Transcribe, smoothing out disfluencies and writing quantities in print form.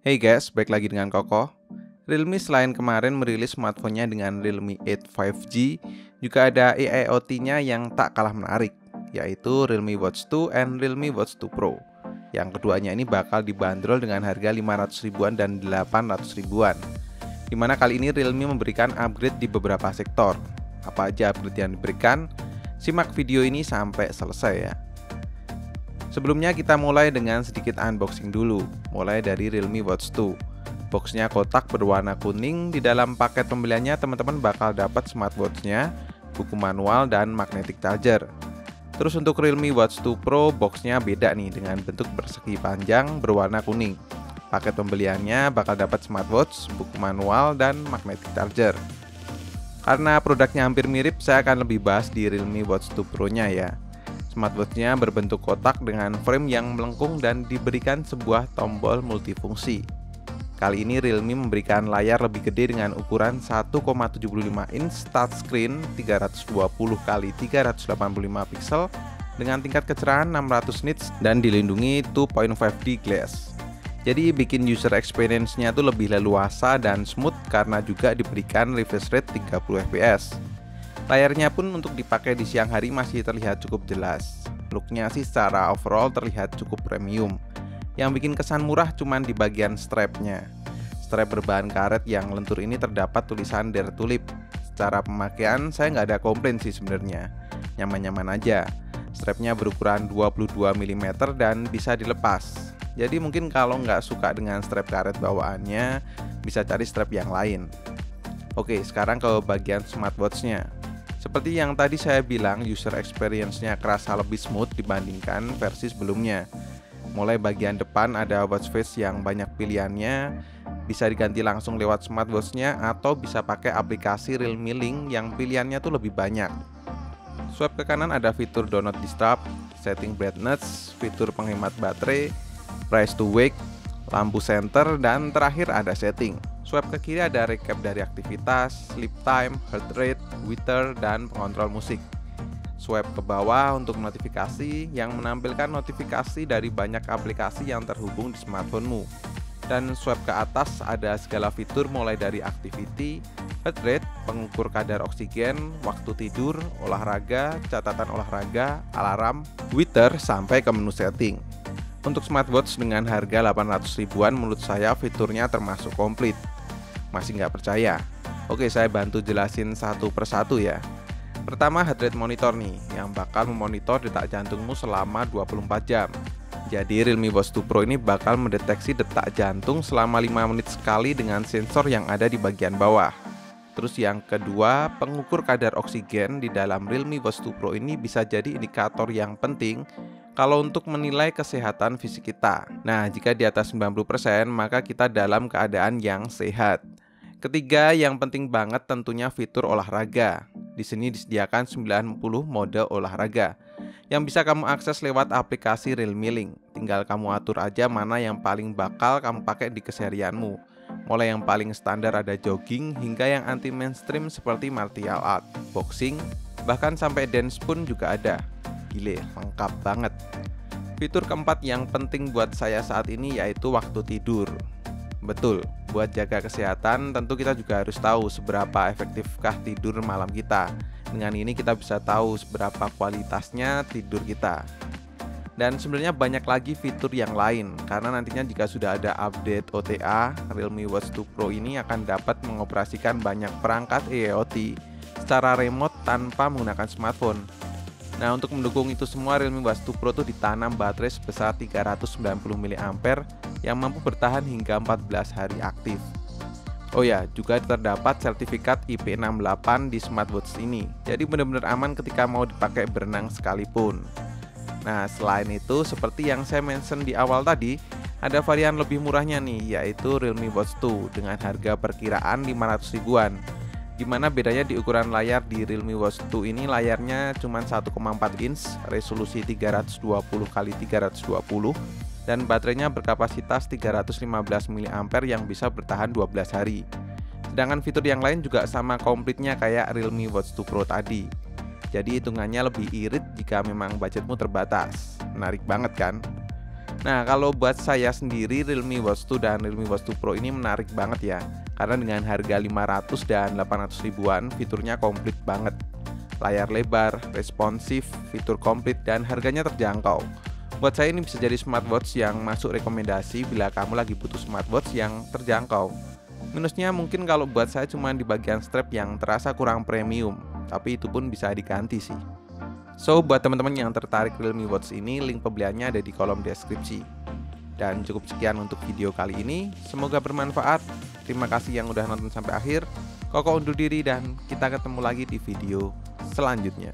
Hey guys, balik lagi dengan Koko. Realme selain kemarin merilis smartphone-nya dengan Realme 8 5G, juga ada AIoT-nya yang tak kalah menarik, yaitu Realme Watch 2 and Realme Watch 2 Pro. Yang keduanya ini bakal dibanderol dengan harga 500 ribuan dan 800 ribuan. Dimana kali ini Realme memberikan upgrade di beberapa sektor. Apa aja upgrade yang diberikan? Simak video ini sampai selesai ya. Sebelumnya kita mulai dengan sedikit unboxing dulu, mulai dari Realme Watch 2. Boxnya kotak berwarna kuning, di dalam paket pembeliannya teman-teman bakal dapat smartwatch-nya, buku manual, dan magnetic charger. Terus untuk Realme Watch 2 Pro, boxnya beda nih dengan bentuk persegi panjang berwarna kuning. Paket pembeliannya bakal dapat smartwatch, buku manual, dan magnetic charger. Karena produknya hampir mirip, saya akan lebih bahas di Realme Watch 2 Pro-nya ya. Smartwatch-nya berbentuk kotak dengan frame yang melengkung dan diberikan sebuah tombol multifungsi. Kali ini Realme memberikan layar lebih gede dengan ukuran 1,75 inch touchscreen 320x385 pixel dengan tingkat kecerahan 600 nits dan dilindungi 2.5D glass. Jadi bikin user experience-nya tuh lebih leluasa dan smooth karena juga diberikan refresh rate 30 fps. Layarnya pun untuk dipakai di siang hari masih terlihat cukup jelas. Looknya sih secara overall terlihat cukup premium. Yang bikin kesan murah cuman di bagian strapnya. Strap berbahan karet yang lentur ini terdapat tulisan Der Tulip. Secara pemakaian saya nggak ada komplain sih sebenarnya. Nyaman-nyaman aja. Strapnya berukuran 22 mm dan bisa dilepas. Jadi mungkin kalau nggak suka dengan strap karet bawaannya, bisa cari strap yang lain. Oke, sekarang ke bagian smartwatch-nya. Seperti yang tadi saya bilang, user experience-nya kerasa lebih smooth dibandingkan versi sebelumnya. Mulai bagian depan ada watch face yang banyak pilihannya, bisa diganti langsung lewat smartwatch-nya atau bisa pakai aplikasi Realme Link yang pilihannya tuh lebih banyak. Swipe ke kanan ada fitur Do Not Disturb, setting brightness, fitur penghemat baterai, price to wake, lampu senter, dan terakhir ada setting. Swipe ke kiri ada recap dari aktivitas, sleep time, heart rate, Twitter, dan pengontrol musik. Swipe ke bawah untuk notifikasi yang menampilkan notifikasi dari banyak aplikasi yang terhubung di smartphone-mu. Dan swipe ke atas ada segala fitur mulai dari activity, heart rate, pengukur kadar oksigen, waktu tidur, olahraga, catatan olahraga, alarm, Twitter, sampai ke menu setting. Untuk smartwatch dengan harga 800 ribuan menurut saya fiturnya termasuk komplit. Masih nggak percaya? Oke, saya bantu jelasin satu persatu ya. Pertama, heart rate monitor nih, yang bakal memonitor detak jantungmu selama 24 jam. Jadi Realme Watch 2 Pro ini bakal mendeteksi detak jantung selama 5 menit sekali dengan sensor yang ada di bagian bawah. Terus yang kedua, pengukur kadar oksigen di dalam Realme Watch 2 Pro ini bisa jadi indikator yang penting kalau untuk menilai kesehatan fisik kita. Nah, jika di atas 90%, maka kita dalam keadaan yang sehat. Ketiga, yang penting banget tentunya fitur olahraga. Di sini disediakan 90 mode olahraga yang bisa kamu akses lewat aplikasi Realme Link. Tinggal kamu atur aja mana yang paling bakal kamu pakai di keseharianmu. Mulai yang paling standar ada jogging hingga yang anti mainstream seperti martial art, boxing, bahkan sampai dance pun juga ada. Gile, lengkap banget. Fitur keempat yang penting buat saya saat ini yaitu waktu tidur. Betul, buat jaga kesehatan tentu kita juga harus tahu seberapa efektifkah tidur malam kita. Dengan ini kita bisa tahu seberapa kualitasnya tidur kita. Dan sebenarnya banyak lagi fitur yang lain, karena nantinya jika sudah ada update OTA, Realme Watch 2 Pro ini akan dapat mengoperasikan banyak perangkat AIoT secara remote tanpa menggunakan smartphone. Nah, untuk mendukung itu semua, Realme Watch 2 Pro tuh ditanam baterai sebesar 390 mAh yang mampu bertahan hingga 14 hari aktif. Oh ya, juga terdapat sertifikat IP68 di smartwatch ini. Jadi benar-benar aman ketika mau dipakai berenang sekalipun. Nah, selain itu, seperti yang saya mention di awal tadi, ada varian lebih murahnya nih, yaitu Realme Watch 2 dengan harga perkiraan 500 ribuan. Dimana bedanya di ukuran layar di Realme Watch 2 ini layarnya cuma 1,4 inch, resolusi 320x320, dan baterainya berkapasitas 315 mAh yang bisa bertahan 12 hari. Sedangkan fitur yang lain juga sama komplitnya kayak Realme Watch 2 Pro tadi. Jadi hitungannya lebih irit jika memang budgetmu terbatas. Menarik banget kan? Nah, kalau buat saya sendiri Realme Watch 2 dan Realme Watch 2 Pro ini menarik banget ya. Karena dengan harga 500 dan 800 ribuan, fiturnya komplit banget. Layar lebar, responsif, fitur komplit, dan harganya terjangkau. Buat saya ini bisa jadi smartwatch yang masuk rekomendasi bila kamu lagi butuh smartwatch yang terjangkau. Minusnya mungkin kalau buat saya cuma di bagian strap yang terasa kurang premium, tapi itu pun bisa diganti sih. So, buat teman-teman yang tertarik Realme Watch ini, link pembeliannya ada di kolom deskripsi. Dan cukup sekian untuk video kali ini, semoga bermanfaat. Terima kasih yang udah nonton sampai akhir. Koko undur diri dan kita ketemu lagi di video selanjutnya.